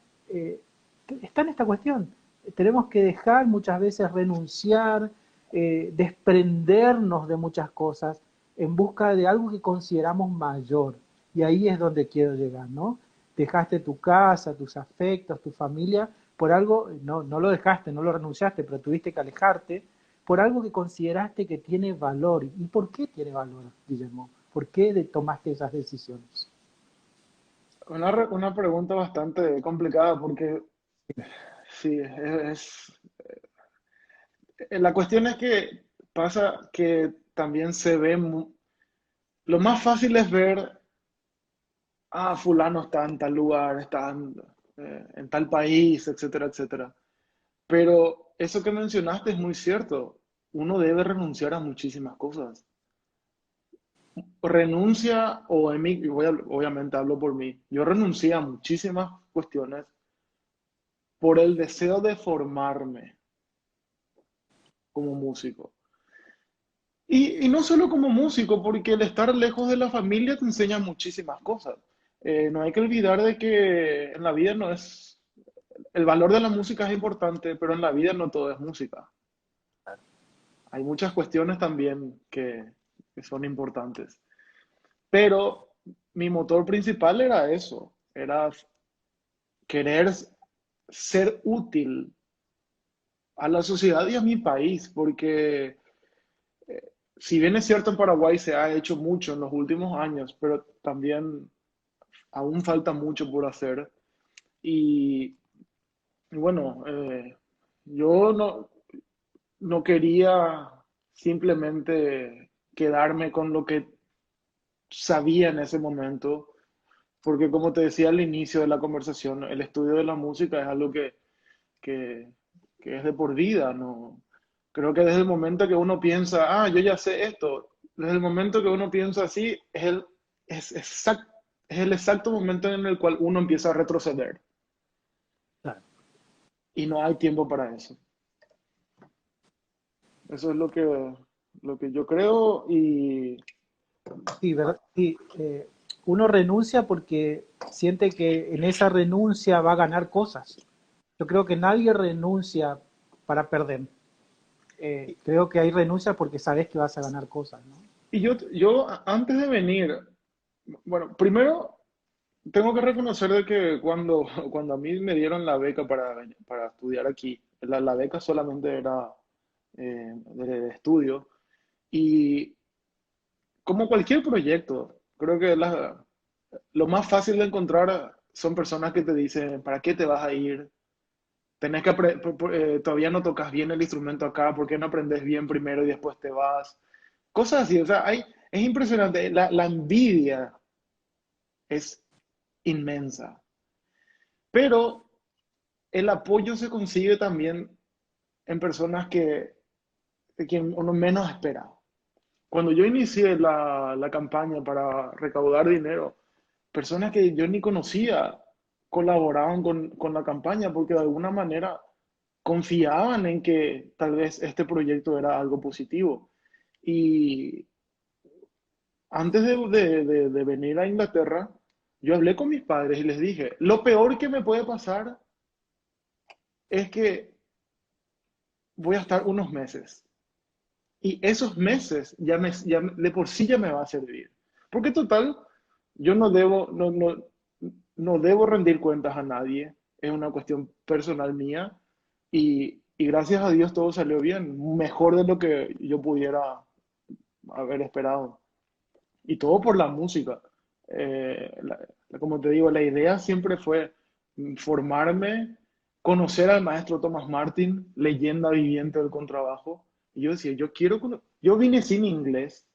está en esta cuestión. Tenemos que dejar muchas veces renunciar, desprendernos de muchas cosas en busca de algo que consideramos mayor. Y ahí es donde quiero llegar, ¿no? Dejaste tu casa, tus afectos, tu familia, por algo, no lo dejaste, no lo renunciaste, pero tuviste que alejarte, por algo que consideraste que tiene valor. ¿Y por qué tiene valor, Guillermo? ¿Por qué tomaste esas decisiones? Una pregunta bastante complicada porque sí, la cuestión es que pasa que también se ve, lo más fácil es ver, fulano está en tal lugar, está en tal país, etcétera, etcétera. Pero eso que mencionaste es muy cierto. Uno debe renunciar a muchísimas cosas. Renuncia, o en mí, obviamente hablo por mí, yo renuncié a muchísimas cuestiones por el deseo de formarme como músico. Y no solo como músico, porque el estar lejos de la familia te enseña muchísimas cosas. No hay que olvidar de que en la vida no es, el valor de la música es importante, pero en la vida no todo es música. Hay muchas cuestiones también que son importantes. Pero mi motor principal era eso, era querer ser útil a la sociedad y a mi país, porque si bien es cierto en Paraguay se ha hecho mucho en los últimos años, pero también aún falta mucho por hacer. Y, y bueno, yo no quería simplemente quedarme con lo que sabía en ese momento, porque como te decía al inicio de la conversación, el estudio de la música es algo que, que es de por vida, ¿no? Creo que desde el momento que uno piensa, yo ya sé esto, desde el momento que uno piensa así, es, exact, es el exacto momento en el cual uno empieza a retroceder Claro. y no hay tiempo para eso. Eso es lo que yo creo y Sí, ¿verdad? Sí, uno renuncia porque siente que en esa renuncia va a ganar cosas. Yo creo que nadie renuncia para perder. Creo que hay renuncia porque sabes que vas a ganar cosas, ¿no? yo antes de venir, bueno, primero tengo que reconocer de que cuando a mí me dieron la beca para estudiar aquí, la beca solamente era de estudio y como cualquier proyecto, creo que lo más fácil de encontrar son personas que te dicen, ¿para qué te vas a ir? Tenés que todavía no tocas bien el instrumento acá, ¿por qué no aprendes bien primero y después te vas? Cosas así, o sea, es impresionante, la envidia es inmensa, pero el apoyo se consigue también en personas de quien uno menos espera. Cuando yo inicié la campaña para recaudar dinero, personas que yo ni conocía colaboraban con la campaña porque de alguna manera confiaban en que tal vez este proyecto era algo positivo. Y antes de venir a Inglaterra, yo hablé con mis padres y les dije, lo peor que me puede pasar es que voy a estar unos meses. Y esos meses de por sí ya me va a servir. Porque total, yo no debo rendir cuentas a nadie. Es una cuestión personal mía. Y gracias a Dios todo salió bien. Mejor de lo que yo pudiera haber esperado. Y todo por la música. Como te digo, la idea siempre fue formarme, conocer al maestro Thomas Martin, leyenda viviente del contrabajo. Y yo decía, yo vine sin inglés,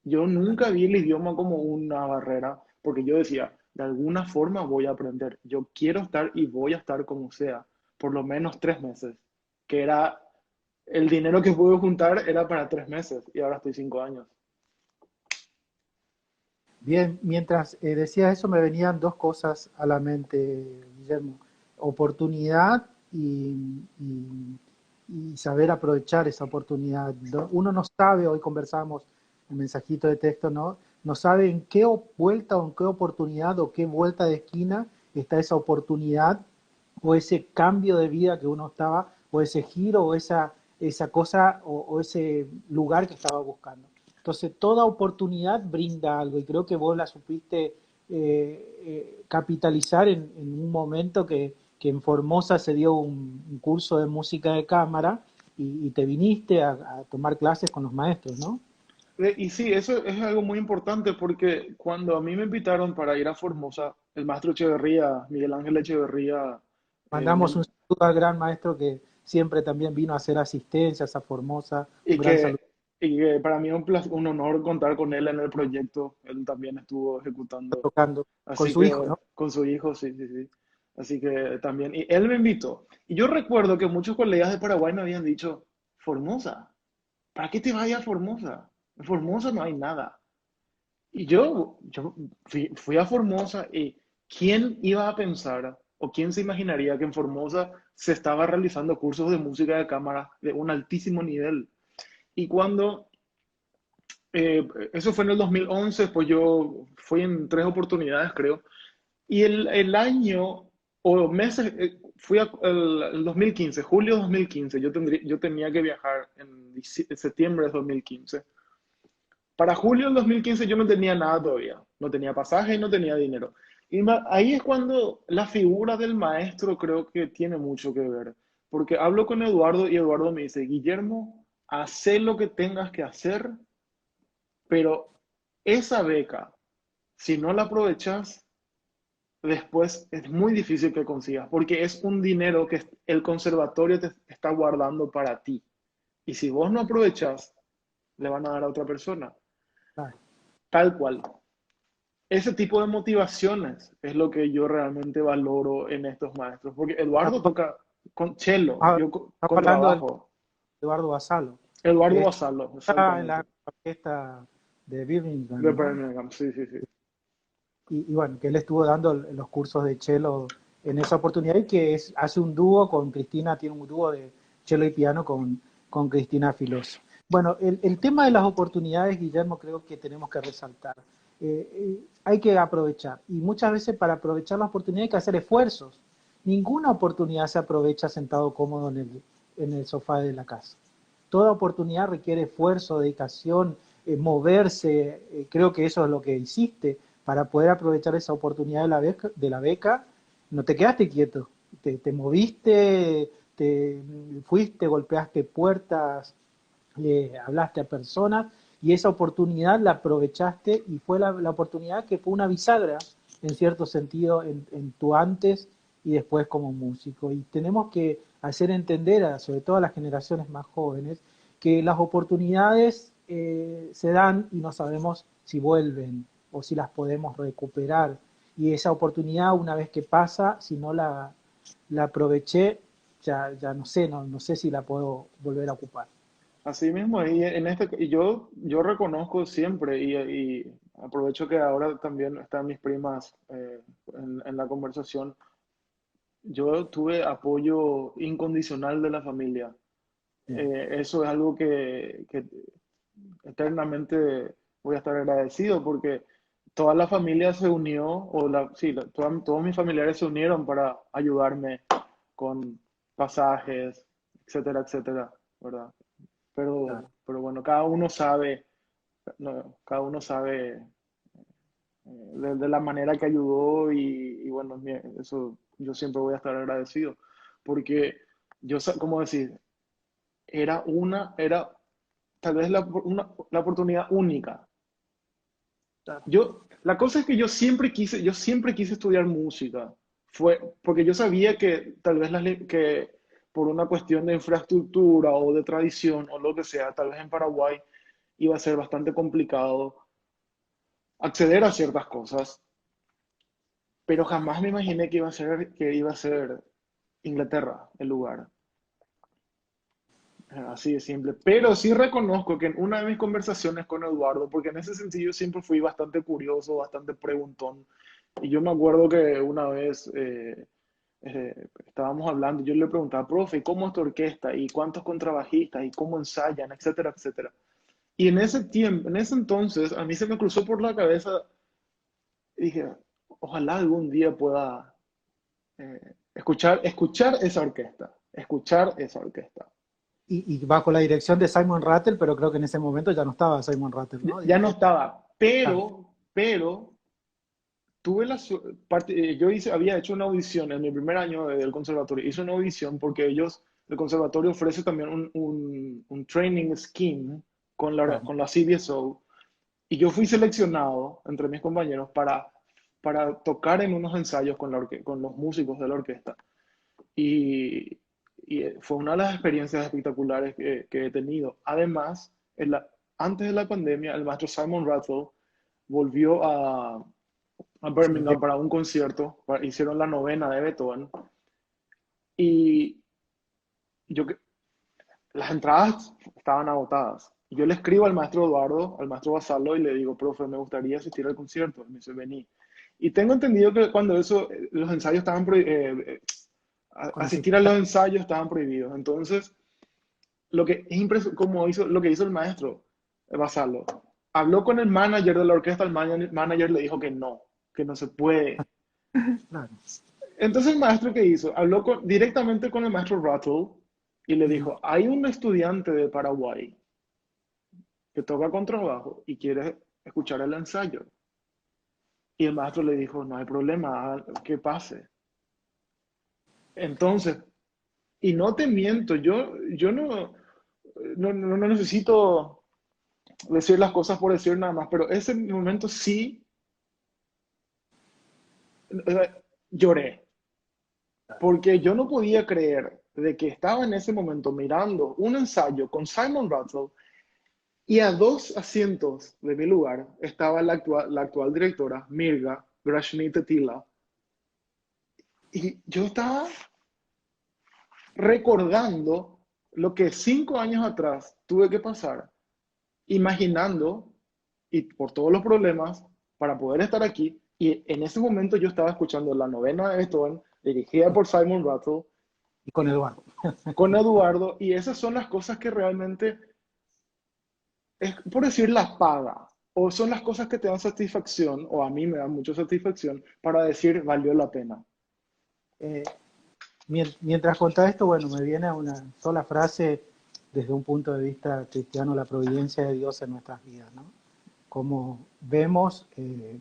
yo nunca vi el idioma como una barrera, porque yo decía, de alguna forma voy a aprender, yo quiero estar y voy a estar como sea, por lo menos 3 meses, que era el dinero que pude juntar era para 3 meses y ahora estoy 5 años. Bien, mientras decías eso me venían dos cosas a la mente, Guillermo. Oportunidad y saber aprovechar esa oportunidad. Uno no sabe, hoy conversamos un mensajito de texto, ¿no? No sabe en qué vuelta o en qué oportunidad o qué vuelta de esquina está esa oportunidad o ese cambio de vida que uno estaba, o ese giro o esa cosa o ese lugar que estaba buscando. Entonces, toda oportunidad brinda algo y creo que vos la supiste capitalizar en un momento que en Formosa se dio un curso de música de cámara y te viniste a tomar clases con los maestros, ¿no? Y sí, eso es algo muy importante porque cuando a mí me invitaron para ir a Formosa, el maestro Echeverría, Miguel Ángel Echeverría, eh, Mandamos me- un saludo al gran maestro que siempre también vino a hacer asistencias a Formosa, y un gran saludo y que para mí es un honor contar con él en el proyecto. Él también estuvo ejecutando, tocando con así su hijo, que ¿no? con su hijo, sí, sí, sí. Así que también, y él me invitó. Y yo recuerdo que muchos colegas de Paraguay me habían dicho, Formosa, ¿para qué te vayas a Formosa? En Formosa no hay nada. Y yo fui a Formosa y ¿quién iba a pensar o quién se imaginaría que en Formosa se estaba realizando cursos de música de cámara de un altísimo nivel? Y cuando, eso fue en el 2011, pues yo fui en 3 oportunidades, creo. Y el año o meses, fui el 2015, julio de 2015, yo tenía que viajar en septiembre de 2015. Para julio del 2015 yo no tenía nada todavía, no tenía pasaje y no tenía dinero. Y ahí es cuando la figura del maestro creo que tiene mucho que ver, porque hablo con Eduardo y Eduardo me dice, Guillermo, haz lo que tengas que hacer, pero esa beca, si no la aprovechas, después es muy difícil que consigas, porque es un dinero que el conservatorio te está guardando para ti. Y si vos no aprovechas, le van a dar a otra persona. Ah, Tal cual. Ese tipo de motivaciones es lo que yo realmente valoro en estos maestros, porque Eduardo estamos, toca con cello, estamos yo con hablando del trabajo. Eduardo Basalo, Eduardo que Basalo, está en exactamente. la orquesta de De Birmingham, ¿no? Birmingham, sí, sí, sí. Y bueno, que él estuvo dando los cursos de cello en esa oportunidad y que hace un dúo con Cristina, tiene un dúo de cello y piano con Cristina Filoso. Bueno, el tema de las oportunidades, Guillermo, creo que tenemos que resaltar. Hay que aprovechar y muchas veces para aprovechar la oportunidad hay que hacer esfuerzos. Ninguna oportunidad se aprovecha sentado cómodo en el sofá de la casa. Toda oportunidad requiere esfuerzo, dedicación, moverse. Creo que eso es lo que hiciste para poder aprovechar esa oportunidad de la beca. No te quedaste quieto, te moviste, te fuiste, golpeaste puertas, hablaste a personas y esa oportunidad la aprovechaste y fue la oportunidad que fue una bisagra en cierto sentido en tu antes y después como músico. Y tenemos que hacer entender, sobre todo a las generaciones más jóvenes, que las oportunidades se dan y no sabemos si vuelven o si las podemos recuperar. Y esa oportunidad, una vez que pasa, si no la aproveché, ya no sé, no sé si la puedo volver a ocupar. Así mismo, y yo reconozco siempre, y aprovecho que ahora también están mis primas en la conversación, yo tuve apoyo incondicional de la familia. Eso es algo que eternamente voy a estar agradecido porque toda la familia se unió, sí, todos mis familiares se unieron para ayudarme con pasajes, etcétera, etcétera, ¿verdad? Pero bueno, cada uno sabe, no, cada uno sabe de la manera que ayudó y bueno, eso yo siempre voy a estar agradecido porque como decir, era tal vez la oportunidad única. La cosa es que yo siempre quise estudiar música. Fue porque yo sabía que tal vez que por una cuestión de infraestructura o de tradición o lo que sea, tal vez en Paraguay iba a ser bastante complicado acceder a ciertas cosas, pero jamás me imaginé que iba a ser Inglaterra el lugar. Así de simple. Pero sí reconozco que en una de mis conversaciones con Eduardo, porque en ese sentido siempre fui bastante curioso, bastante preguntón, y yo me acuerdo que una vez estábamos hablando, y yo le preguntaba, profe, ¿y cómo es tu orquesta? ¿Y cuántos contrabajistas? ¿Y cómo ensayan? Etcétera, etcétera. Y en ese tiempo, en ese entonces, a mí se me cruzó por la cabeza y dije, ojalá algún día pueda escuchar esa orquesta, escuchar esa orquesta. Y bajo la dirección de Simon Rattle, pero creo que en ese momento ya no estaba Simon Rattle, ¿no? Ya no estaba, Ah, pero había hecho una audición en mi primer año del conservatorio. Hice una audición porque el conservatorio ofrece también un training scheme Claro. con la CBSO. Y yo fui seleccionado entre mis compañeros para tocar en unos ensayos con los músicos de la orquesta. Y, fue una de las experiencias espectaculares que he tenido. Además, antes de la pandemia, el maestro Simon Rattle volvió a Sí. Birmingham para un concierto. Hicieron la novena de Beethoven. Y yo, las entradas estaban agotadas. Y yo le escribo al maestro Eduardo, al maestro Basalo, y le digo, profe, me gustaría asistir al concierto. Y me dice, vení. Y tengo entendido que cuando los ensayos estaban Cuando se- asistir a los ensayos estaban prohibidos. Entonces, lo que hizo el maestro Basalo, habló con el manager de la orquesta, el manager le dijo que no se puede. Claro. Entonces el maestro, ¿qué hizo? Habló directamente con el maestro Rattle y le Ujú. dijo, hay un estudiante de Paraguay que toca contrabajo y quiere escuchar el ensayo. Y el maestro le dijo, no hay problema, que pase. Entonces, y no te miento, yo no necesito decir las cosas por decir nada más, pero ese momento sí lloré, porque yo no podía creer de que estaba en ese momento mirando un ensayo con Simon Rattle y a 2 asientos de mi lugar estaba la actual directora, Mirga Grashni Tetila, y yo estaba recordando lo que 5 años atrás tuve que pasar, imaginando y por todos los problemas para poder estar aquí. Y en ese momento yo estaba escuchando la novena de Beethoven, dirigida por Simon Rattle, Y con Eduardo. con Eduardo, y esas son las cosas que realmente, es por decir la paga, o son las cosas que te dan satisfacción, o a mí me dan mucha satisfacción, para decir valió la pena. Eh, Mientras contaba esto, bueno, me viene una sola frase desde un punto de vista cristiano, la providencia de Dios en nuestras vidas, ¿no? Cómo vemos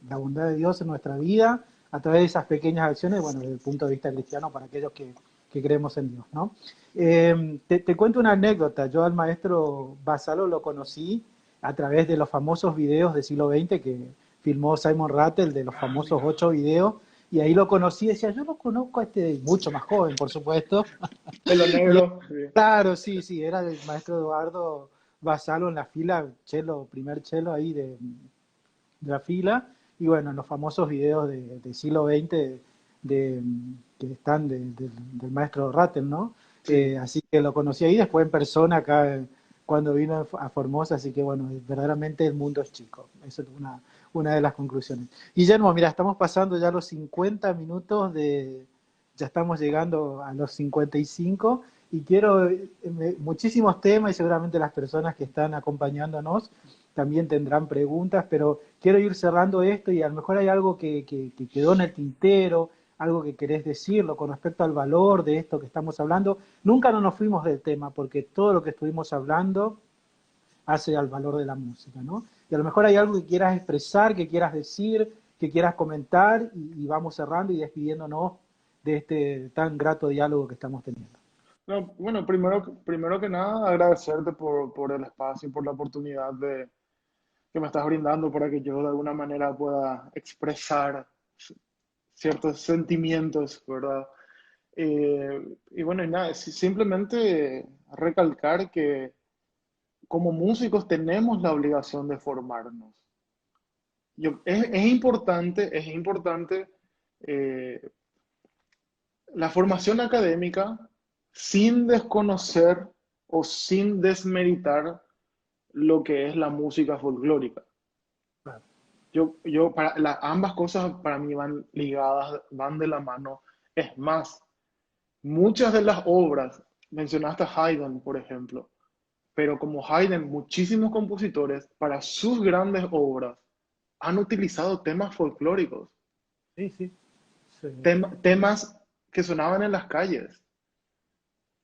la bondad de Dios en nuestra vida a través de esas pequeñas acciones, bueno, desde el punto de vista cristiano, para aquellos que creemos en Dios, ¿no? Te cuento una anécdota. Yo al maestro Basalo lo conocí a través de los famosos videos del siglo XX que filmó Simon Rattle, de los Ah, famosos mira, 8 videos, y ahí lo conocí y decía, yo lo conozco a este mucho más joven, por supuesto. pelo Y negro, sí. claro, sí, sí, era el maestro Eduardo Basalo en la fila, chelo, primer chelo ahí de la fila, y bueno, los famosos videos de siglo XX de, que están del maestro Rattel, ¿no? Sí. Así que lo conocí ahí, después en persona acá cuando vino a Formosa, así que bueno, verdaderamente el mundo es chico, eso es una de las conclusiones. Guillermo, mira, estamos pasando ya los 50 minutos ya estamos llegando a los 55 y quiero muchísimos temas y seguramente las personas que están acompañándonos también tendrán preguntas, pero quiero ir cerrando esto y a lo mejor hay algo que quedó en el tintero, algo que querés decirlo con respecto al valor de esto que estamos hablando. Nunca no nos fuimos del tema porque todo lo que estuvimos hablando hace al valor de la música, ¿no? Y a lo mejor hay algo que quieras expresar, que quieras decir, que quieras comentar y vamos cerrando y despidiéndonos de este tan grato diálogo que estamos teniendo. No, bueno, primero que nada, agradecerte por el espacio y por la oportunidad que me estás brindando para que yo de alguna manera pueda expresar ciertos sentimientos, ¿verdad? Y bueno, y nada, simplemente recalcar que como músicos tenemos la obligación de formarnos. Es importante eh, la formación académica sin desconocer o sin desmeritar lo que es la música folclórica. Claro. Ambas cosas para mí van ligadas, van de la mano. Es más, muchas de las obras, mencionaste a Haydn, por ejemplo, pero como Haydn, muchísimos compositores para sus grandes obras han utilizado temas folclóricos, Sí, sí, sí. temas que sonaban en las calles.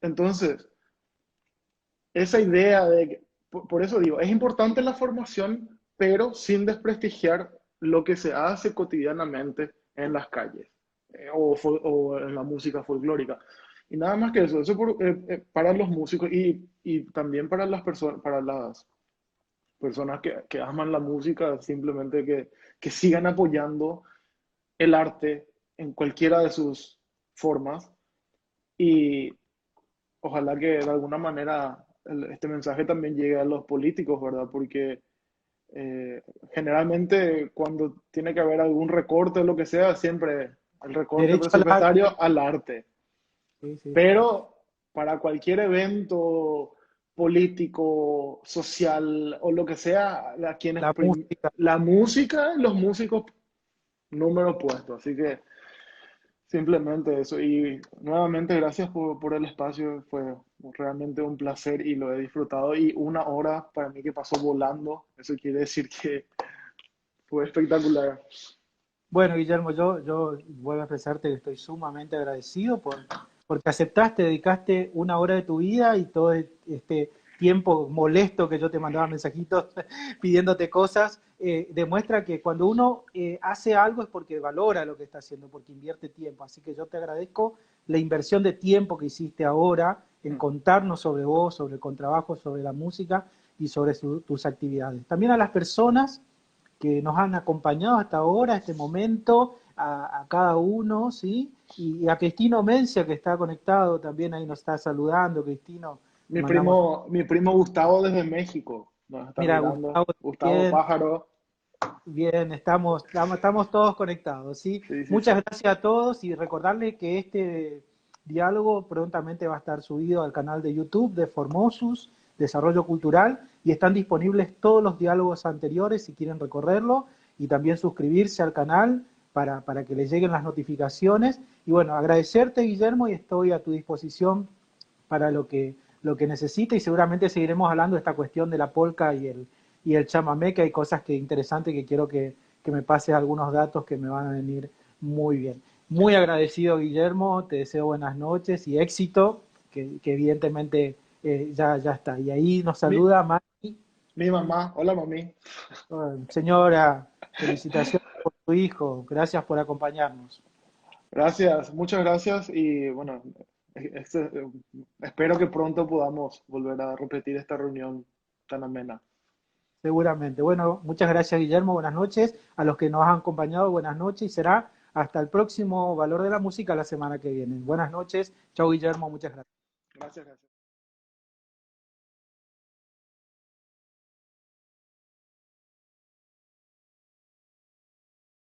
Entonces, esa idea por eso digo, es importante la formación, pero sin desprestigiar lo que se hace cotidianamente en las calles o en la música folclórica. Y nada más que eso para los músicos y también para para las personas que aman la música, simplemente que sigan apoyando el arte en cualquiera de sus formas y ojalá que de alguna manera este mensaje también llegue a los políticos, ¿verdad? Porque eh, generalmente cuando tiene que haber algún recorte o lo que sea, siempre el recorte Derecho al arte. presupuestario al arte. Sí, sí, sí. Pero para cualquier evento político, social o lo que sea, La música. la música, los músicos número puesto. Así que simplemente eso. Y nuevamente gracias por el espacio. Fue realmente un placer y lo he disfrutado. Y una hora para mí que pasó volando. Eso quiere decir que fue espectacular. Bueno, Guillermo, yo vuelvo a expresarte que estoy sumamente agradecido porque aceptaste, dedicaste una hora de tu vida y todo este tiempo molesto que yo te mandaba mensajitos pidiéndote cosas, demuestra que cuando uno hace algo es porque valora lo que está haciendo, porque invierte tiempo. Así que yo te agradezco la inversión de tiempo que hiciste ahora en contarnos sobre vos, sobre el contrabajo, sobre la música y sobre tus actividades. También a las personas que nos han acompañado hasta ahora, este momento, a cada uno, ¿sí? Y a Cristino Mencia, que está conectado, también ahí nos está saludando. Cristino, te mandamos. Mi primo Gustavo desde México nos está Mira, mirando. Gustavo, Gustavo bien, Pájaro. bien, estamos todos conectados, ¿sí? Sí, sí, sí. Muchas gracias a todos y recordarles que este diálogo prontamente va a estar subido al canal de YouTube de Formosus, Desarrollo Cultural, y están disponibles todos los diálogos anteriores si quieren recorrerlo y también suscribirse al canal para que les lleguen las notificaciones. Y bueno, agradecerte, Guillermo, y estoy a tu disposición para lo que necesite y seguramente seguiremos hablando de esta cuestión de la polca y el chamamé, que hay cosas que interesantes que quiero que me pases algunos datos que me van a venir muy bien. Muy agradecido, Guillermo, te deseo buenas noches y éxito, que evidentemente ya está. Y ahí nos Mi, saluda Mari. mi mamá. Hola, mami. Señora, felicitaciones por tu hijo, gracias por acompañarnos. Gracias, muchas gracias y bueno, este, espero que pronto podamos volver a repetir esta reunión tan amena. Seguramente. Bueno, muchas gracias, Guillermo. Buenas noches. A los que nos han acompañado, buenas noches. Y será hasta el próximo Valor de la Música la semana que viene. Buenas noches. Chao, Guillermo. Muchas gracias. Gracias, gracias.